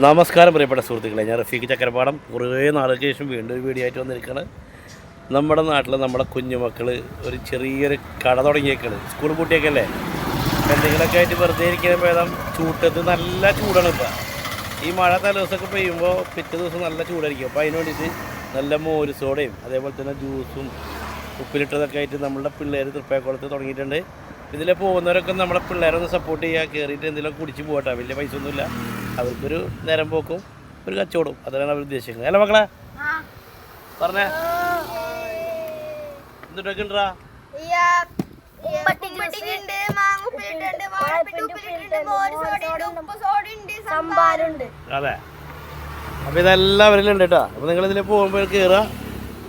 നമസ്കാരം പ്രിയപ്പെട്ട സുഹൃത്തുക്കളെ, ഞാൻ റഫീഖ് ചക്കരപ്പാടം. കുറേ നാളുകൾക്ക് ശേഷം വീണ്ടും ഒരു വീഡിയോ ആയിട്ട് വന്നിരിക്കുകയാണ്. നമ്മുടെ നാട്ടിൽ നമ്മുടെ കുഞ്ഞുമക്കൾ ഒരു ചെറിയൊരു കട തുടങ്ങിയേക്കാണ്. സ്കൂൾ കുട്ടിയൊക്കെയല്ലേ, എന്തെങ്കിലുമൊക്കെ ആയിട്ട് വെറുതെ ഇരിക്കുന്ന ഭേദം ചൂട്ടത്ത് നല്ല ചൂടാണ്. ഇപ്പോൾ ഈ മഴ തലേദിവസമൊക്കെ പെയ്യുമ്പോൾ പിറ്റേ ദിവസം നല്ല ചൂടായിരിക്കും. അപ്പോൾ അതിന് വേണ്ടിയിട്ട് നല്ല മോര് സോഡയും അതേപോലെ തന്നെ ജ്യൂസും ഉപ്പിലിട്ടതൊക്കെ ആയിട്ട് നമ്മളുടെ പിള്ളേർ തൃപ്പേക്കുളത്ത് തുടങ്ങിയിട്ടുണ്ട്. ഇതിൽ പോകുന്നവരൊക്കെ നമ്മളെ പിള്ളേരൊന്ന് സപ്പോർട്ട് ചെയ്യുക, കയറിയിട്ട് എന്തെങ്കിലും കുടിച്ച് പോകട്ടെ. വലിയ പൈസ ഒന്നുമില്ല, അവർക്കൊരു നേരം പോക്കും ഒരു കച്ചവടവും, അതാണ് അവർ ഉദ്ദേശിക്കുന്നത്. അല്ല മക്കളെ പറഞ്ഞേ, എന്തിട്ടൊക്കെ ഉണ്ടാ? അതെ, അപ്പോൾ ഇതെല്ലാം അവരിലുണ്ട് കേട്ടോ. അപ്പോൾ നിങ്ങളിതിൽ പോകുമ്പോൾ കയറുക,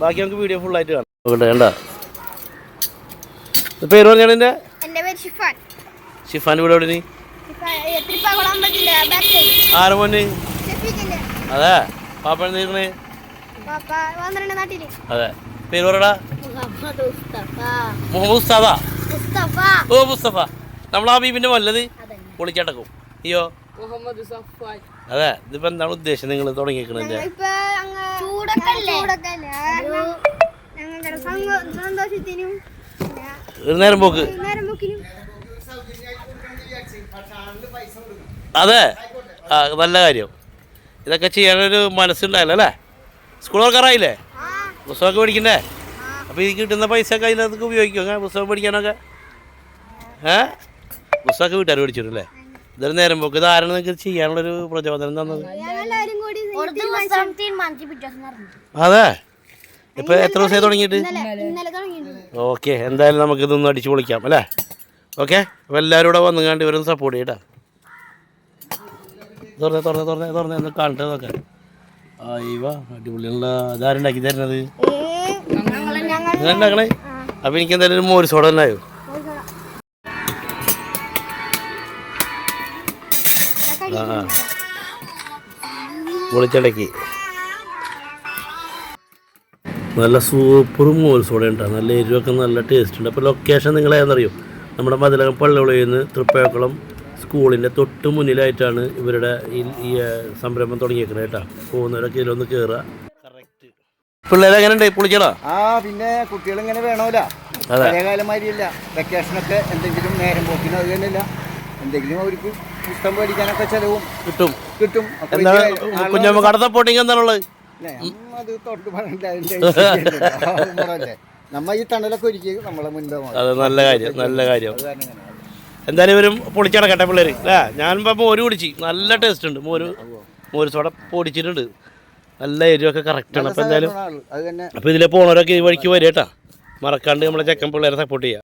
ബാക്കി നമുക്ക് വീഡിയോ ഫുള്ളായിട്ട് കാണാം. വേണ്ട പേര് പറഞ്ഞാണ് എൻ്റെ ഷിഫാൻ. വീട് എവിടെ? ആരെ മോന്? അതെ, പാപ്പ എന്തിരിക്കണേ? അതെ, പേര് പറയടാ. മുഹമ്മദ് മുസ്തഫ. ഓ മുസ്തഫ, നമ്മളാ ഹബീബിന്റെ വല്ലത് പൊളിച്ചടക്കും. അയ്യോ അതെ, ഇതിപ്പോ എന്താണ് ഉദ്ദേശം നിങ്ങൾ തുടങ്ങിയിരിക്കണത്? ഒരു നേരം പോക്ക്. അതെ, ആ നല്ല കാര്യം. ഇതൊക്കെ ചെയ്യാനൊരു മനസ്സുണ്ടായല്ലോ അല്ലേ? സ്കൂൾ തുറക്കാറായില്ലേ? പുസ്തകമൊക്കെ പഠിക്കണ്ടേ? അപ്പോൾ ഈ കിട്ടുന്ന പൈസ ഒക്കെ അതിനകത്തൊക്കെ ഉപയോഗിക്കും പുസ്തകം പഠിക്കാനൊക്കെ. പുസ്തകമൊക്കെ വീട്ടുകാർ പഠിച്ചിട്ടല്ലേ? ഇതൊരു നേരം പോക്ക്. ഇത് ആരാണ് നിങ്ങൾക്ക് ചെയ്യാനുള്ളൊരു പ്രചോദനം തന്നത്? അതെ, ഇപ്പം എത്ര ദിവസമായി തുടങ്ങിയിട്ട്? ഓക്കെ, എന്തായാലും നമുക്കിതൊന്ന് അടിച്ചു പൊളിക്കാം അല്ലേ? ഓക്കെ, അപ്പോൾ എല്ലാവരും കൂടെ വന്നുകാണ്ട് ഇവരൊന്ന് സപ്പോർട്ട് ചെയ്യട്ടാ. തുറന്നേ ഒന്ന് കാണട്ടെ നോക്കാം. അയ്യവ അടിപൊളിയുള്ള ഇതാരുണ്ടാക്കി തരുന്നത്? ഉണ്ടാക്കണേ. അപ്പം എനിക്ക് എന്തായാലും ഒരു മോര് സോഡ തന്നെ ആയോ? പൊളിച്ചടക്കി നല്ല സൂപ്പർ മോര് സോഡ ഉണ്ടാകും. നല്ല എരിവൊക്കെ നല്ല ടേസ്റ്റ് ഉണ്ട്. അപ്പോൾ ലൊക്കേഷൻ നിങ്ങളേതെന്നറിയോ? നമ്മുടെ മതിലകം പള്ളിയുള്ളിൽ നിന്ന് തൃപ്പേക്കുളം സ്കൂളിൻ്റെ തൊട്ട് മുന്നിലായിട്ടാണ് ഇവരുടെ ഈ സംരംഭം തുടങ്ങിയേക്കുന്നത് കേട്ടോ. പോകുന്നവരൊക്കെ ഇതിലൊന്ന് കയറുക. കറക്റ്റ്. പിള്ളേരെ എങ്ങനെ ഉണ്ട്? പൊളിക്കണോ? ആ പിന്നെ കുട്ടികൾ ഇങ്ങനെ വേണമല്ലോ. പഴയകാലമാരിയല്ല, വെക്കേഷനൊക്കെ എന്തെങ്കിലും നേരം പോക്കിന് അത് തന്നെയല്ല, എന്തെങ്കിലും അവർക്ക് പുസ്തകം പഠിക്കാനൊക്കെ ചെലവും കിട്ടും. എന്താണ് കുഞ്ഞമ്മ കട സപ്പോർട്ടിങ് എന്താണുള്ളത്? അത് തൊട്ട് പറഞ്ഞില്ലേ, നമ്മ ഈ തണലൊക്കെ ഒരുക്കി നമ്മളെ മുൻപേ. അത് നല്ല കാര്യം, നല്ല കാര്യം. എന്തായാലും ഇവരും പൊളിച്ചടക്കട്ടെ പിള്ളേർ അല്ലേ? ഞാനിപ്പോൾ മോര് കുടിച്ച് നല്ല ടേസ്റ്റ് ഉണ്ട്. മോര് സോഡ പൊടിച്ചിട്ടുണ്ട്, നല്ല എരിവൊക്കെ കറക്റ്റാണ്. അപ്പോൾ എന്തായാലും അപ്പോൾ ഇതിലെ പോണവരൊക്കെ ഈ വഴിക്ക് വരും കേട്ടോ. മറക്കാണ്ട് നമ്മളെ ചെക്കൻ പിള്ളേരെ സപ്പോർട്ട് ചെയ്യുക.